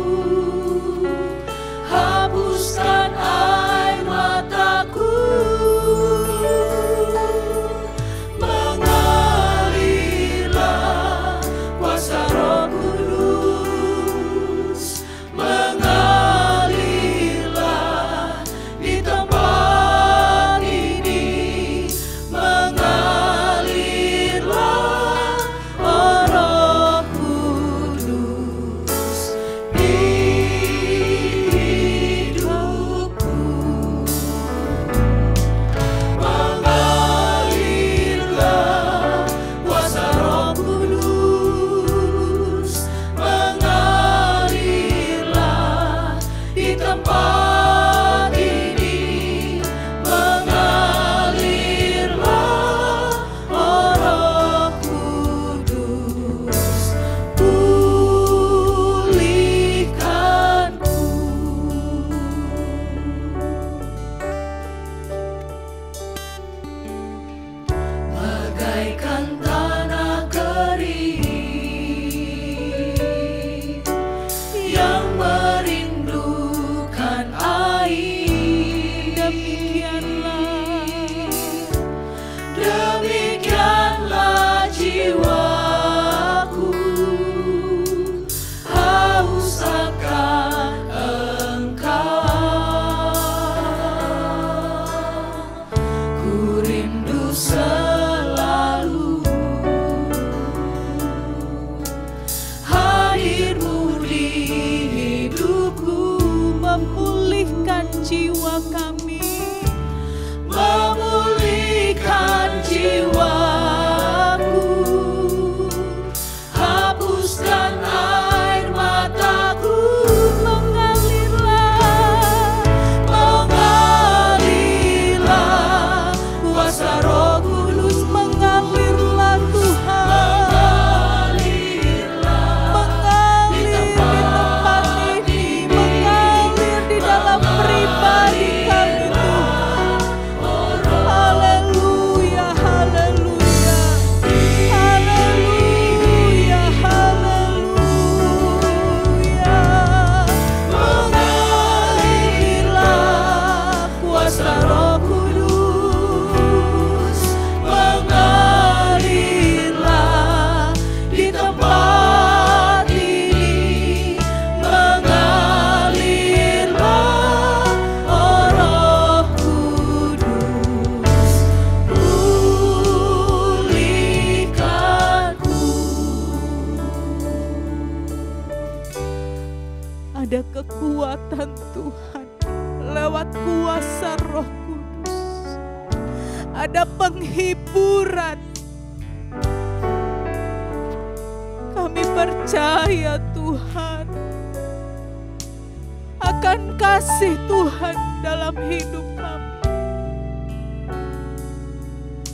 hapuskan air mataku, mengalirlah kuasa Roh Kudus, mengalirlah di tempat ini, mengalirlah oh Roh Kudus di hidupku, mengalirlah kuasa Roh Kudus, mengalirlah di tempat ini, mengalirlah oh Roh Kudus, pulihkanku. Bagaikan tanah kering yang merindukan air, demikianlah jiwaku haus akan Engkau. Ku rindu selalu hadir-Mu di hidupku, memulihkan jiwa kami, memulihkan jiwaku, hapuskan air mataku, mengalirlah kuasa Roh Kudus, mengalirlah Tuhan, mengalirlah di tempat ini, mengalir di dalam pribadi kami Tuhan. Haleluya, haleluya, haleluya, haleluya. mengalirlah kuasa Roh Kudus, mengalirlah di tempat ini, mengalirlah oh Roh Kudus, pulihkanku. Ada kekuatan Tuhan lewat kuasa Roh Kudus. Ada penghiburan. Kami percaya Tuhan akan kasih Tuhan dalam hidup kami.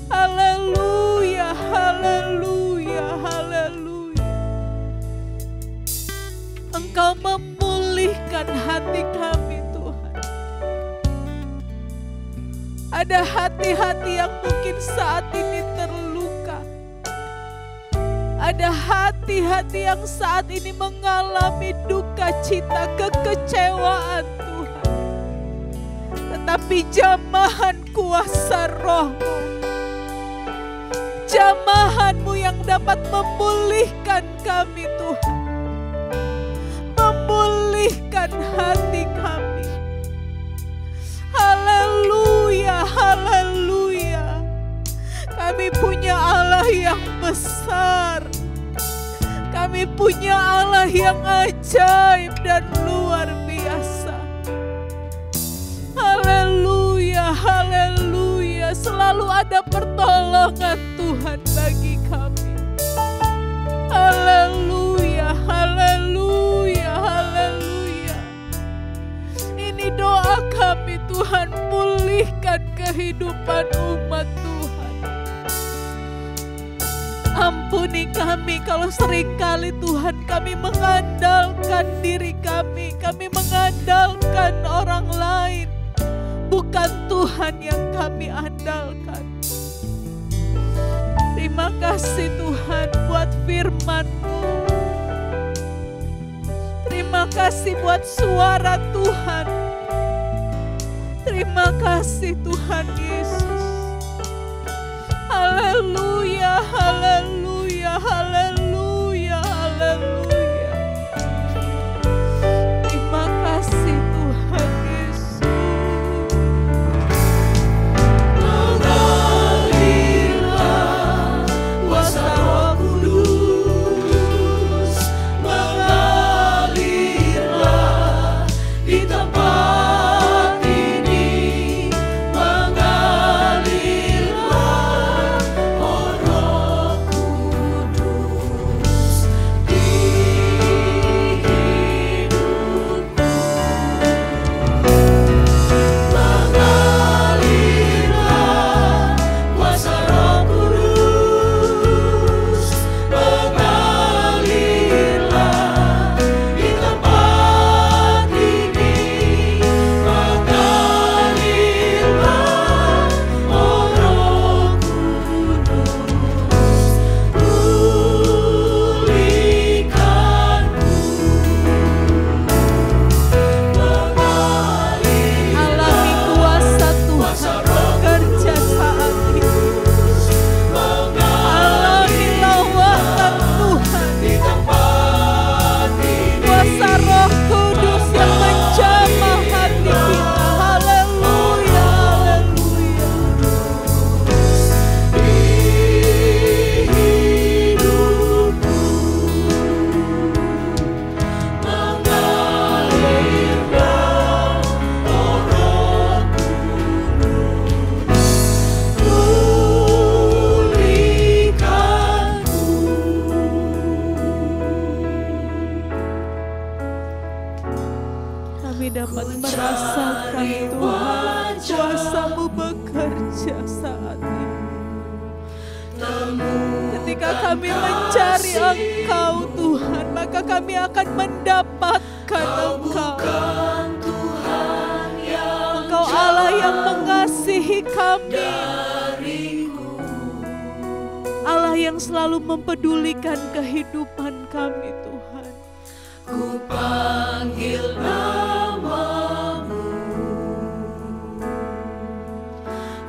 Haleluya, haleluya, haleluya. Engkau memulihkan hati kami Tuhan. Ada hati-hati yang mungkin saat ini terluka. Ada hati-hati yang saat ini mengalami duka cita, kekecewaan Tuhan. Tetapi jamahan kuasa Roh-Mu, jamahan-Mu yang dapat memulihkan kami Tuhan, memulihkan hati kami. Haleluya, haleluya. Kami punya Allah yang besar. Kami punya Allah yang ajaib dan luar biasa. Haleluya, haleluya. Selalu ada pertolongan Tuhan bagi kami. Haleluya, haleluya, haleluya. Ini doa kami Tuhan, pulihkan kehidupan umat Tuhan. Ampuni kami kalau seringkali Tuhan kami mengandalkan diri kami mengandalkan orang lain, bukan Tuhan yang kami andalkan. Terima kasih Tuhan buat firman-Mu kasih buat suara Tuhan. Terima kasih Tuhan Yesus. Haleluya, haleluya, haleluya, haleluya. Terima kasih Tuhan Yesus. Mengalirlah kuasa Roh Kudus, mengalirlah di tempat ini, mengalirlah oh Roh Kudus di hidupku, mengalirlah kuasa Roh Kudus, mengalirlah di tempat ini, mengalirlah oh Roh Kudus, pulihkanku, alami kuasa Tuhan bekerja saat ini, alami lawatan Tuhan di tempat ini, kuasa Roh Kudus yang menjamah hati kita. Haleluya, haleluya. Di hidupku mengalirlah oh Roh Kudus, pulihkanku. Kami dapat merasakan Tuhan kuasa-Mu bekerja saat ini. Ketika kami mencari Engkau Tuhan, maka kami akan mendapatkan Engkau. Engkau Allah yang mengasihi kami, Allah yang selalu mempedulikan kehidupan kami Tuhan. Ku panggil namamu,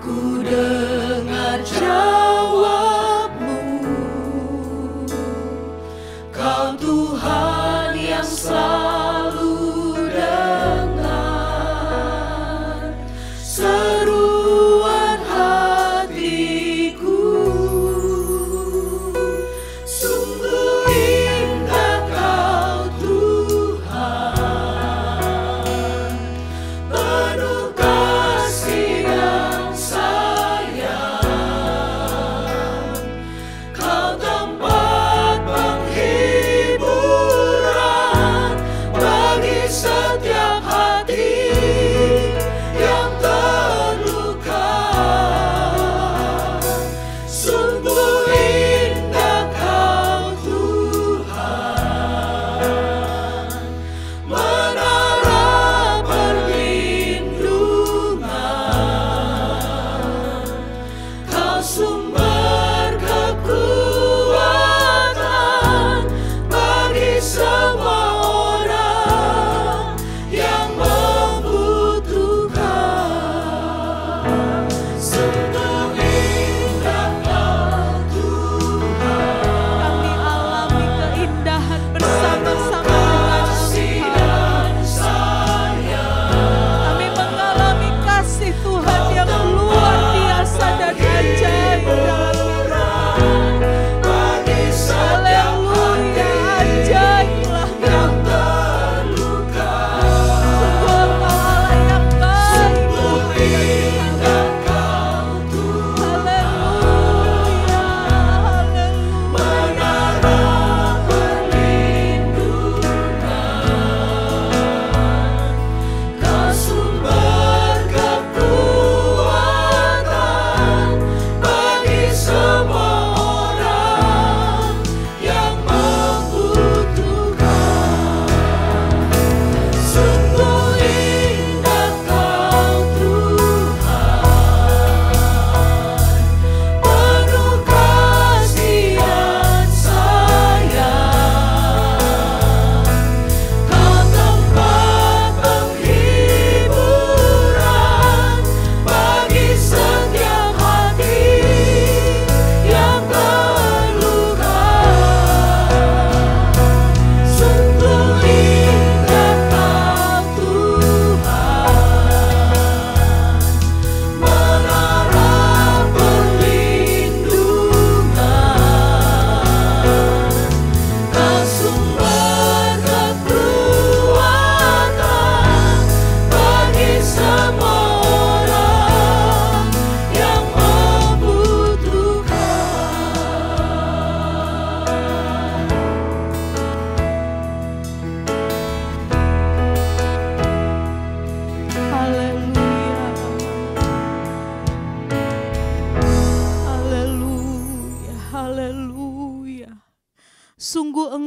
ku dengar jawabmu, Kau Tuhan yang selalu dengar seruan hatiku. Sungguh indah Kau Tuhan, penuh kasih dan sayang. Kau tempat penghiburan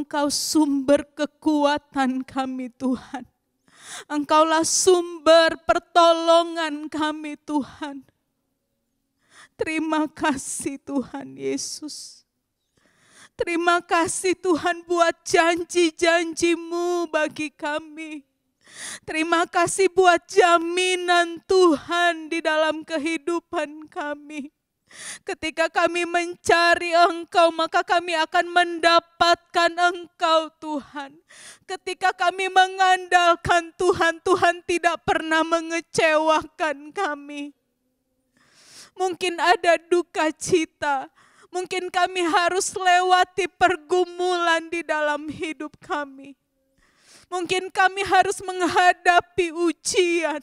Engkau sumber kekuatan kami Tuhan. Engkaulah sumber pertolongan kami Tuhan. Terima kasih Tuhan Yesus. Terima kasih Tuhan buat janji-janji-Mu bagi kami. Terima kasih buat jaminan Tuhan di dalam kehidupan kami. Ketika kami mencari Engkau, maka kami akan mendapatkan Engkau Tuhan. Ketika kami mengandalkan Tuhan, Tuhan tidak pernah mengecewakan kami. Mungkin ada duka cita, mungkin kami harus lewati pergumulan di dalam hidup kami. Mungkin kami harus menghadapi ujian.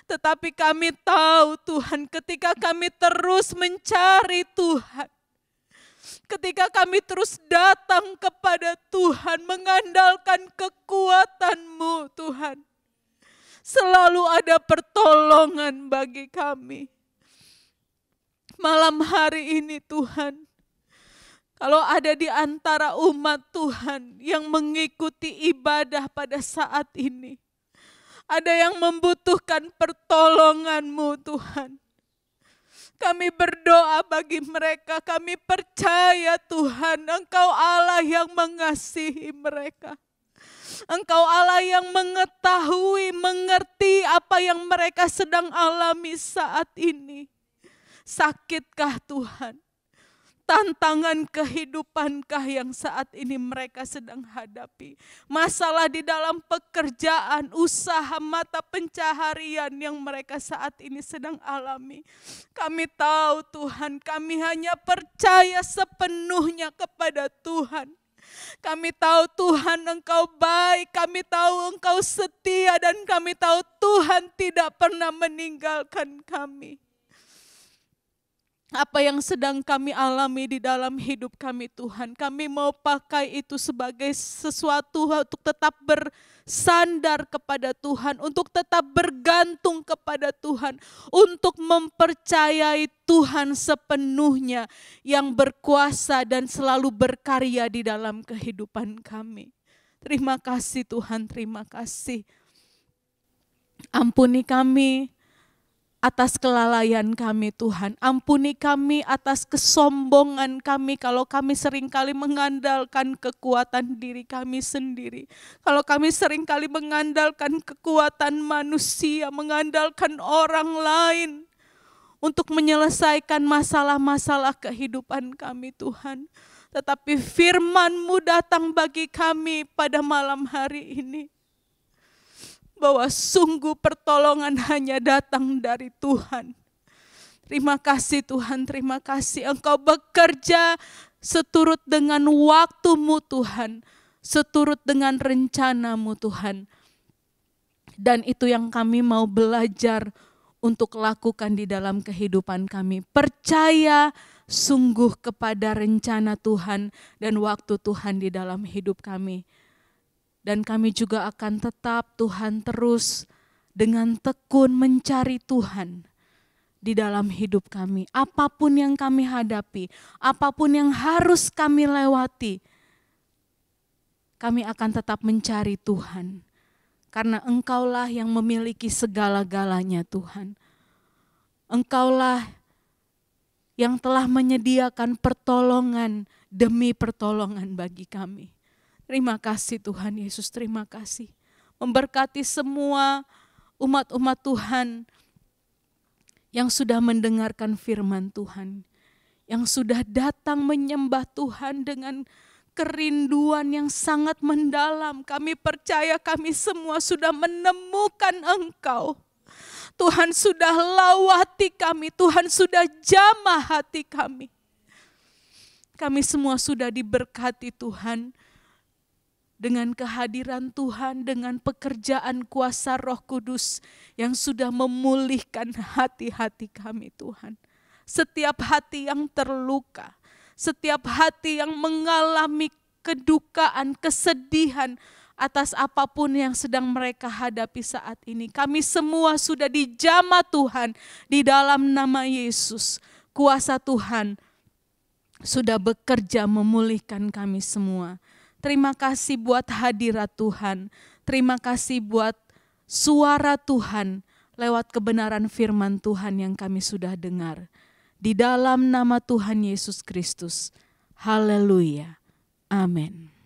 Tetapi kami tahu Tuhan, ketika kami terus mencari Tuhan, ketika kami terus datang kepada Tuhan, mengandalkan kekuatan-Mu Tuhan, selalu ada pertolongan bagi kami. Malam hari ini Tuhan, kalau ada di antara umat Tuhan yang mengikuti ibadah pada saat ini, ada yang membutuhkan pertolongan-Mu Tuhan. Kami berdoa bagi mereka, kami percaya Tuhan, Engkau Allah yang mengasihi mereka. Engkau Allah yang mengetahui, mengerti apa yang mereka sedang alami saat ini. Sakitkah Tuhan? Tantangan kehidupankah yang saat ini mereka sedang hadapi? Masalah di dalam pekerjaan, usaha, mata pencaharian yang mereka saat ini sedang alami. Kami tahu Tuhan, kami hanya percaya sepenuhnya kepada Tuhan. Kami tahu Tuhan Engkau baik, kami tahu Engkau setia, dan kami tahu Tuhan tidak pernah meninggalkan kami. Apa yang sedang kami alami di dalam hidup kami Tuhan, kami mau pakai itu sebagai sesuatu untuk tetap bersandar kepada Tuhan, untuk tetap bergantung kepada Tuhan, untuk mempercayai Tuhan sepenuhnya yang berkuasa dan selalu berkarya di dalam kehidupan kami. Terima kasih Tuhan, terima kasih. Ampuni kami atas kelalaian kami Tuhan, ampuni kami atas kesombongan kami kalau kami seringkali mengandalkan kekuatan diri kami sendiri. Kalau kami seringkali mengandalkan kekuatan manusia, mengandalkan orang lain untuk menyelesaikan masalah-masalah kehidupan kami Tuhan. Tetapi firman-Mu datang bagi kami pada malam hari ini, bahwa sungguh pertolongan hanya datang dari Tuhan. Terima kasih Tuhan, terima kasih Engkau bekerja seturut dengan waktu-Mu Tuhan, seturut dengan rencana-Mu Tuhan. Dan itu yang kami mau belajar untuk lakukan di dalam kehidupan kami. Percaya sungguh kepada rencana Tuhan dan waktu Tuhan di dalam hidup kami. Dan kami juga akan tetap Tuhan terus dengan tekun mencari Tuhan di dalam hidup kami. Apapun yang kami hadapi, apapun yang harus kami lewati, kami akan tetap mencari Tuhan. Karena Engkaulah yang memiliki segala-galanya Tuhan. Engkaulah yang telah menyediakan pertolongan demi pertolongan bagi kami. Terima kasih Tuhan Yesus, terima kasih. Memberkati semua umat-umat Tuhan yang sudah mendengarkan firman Tuhan. Yang sudah datang menyembah Tuhan dengan kerinduan yang sangat mendalam. Kami percaya kami semua sudah menemukan Engkau. Tuhan sudah lawati kami, Tuhan sudah jamah hati kami. Kami semua sudah diberkati Tuhan. Dengan kehadiran Tuhan, dengan pekerjaan kuasa Roh Kudus yang sudah memulihkan hati-hati kami Tuhan. Setiap hati yang terluka, setiap hati yang mengalami kedukaan, kesedihan atas apapun yang sedang mereka hadapi saat ini. Kami semua sudah dijamah Tuhan di dalam nama Yesus. Kuasa Tuhan sudah bekerja memulihkan kami semua. Terima kasih buat hadirat Tuhan. Terima kasih buat suara Tuhan lewat kebenaran firman Tuhan yang kami sudah dengar. Di dalam nama Tuhan Yesus Kristus. Haleluya. Amin.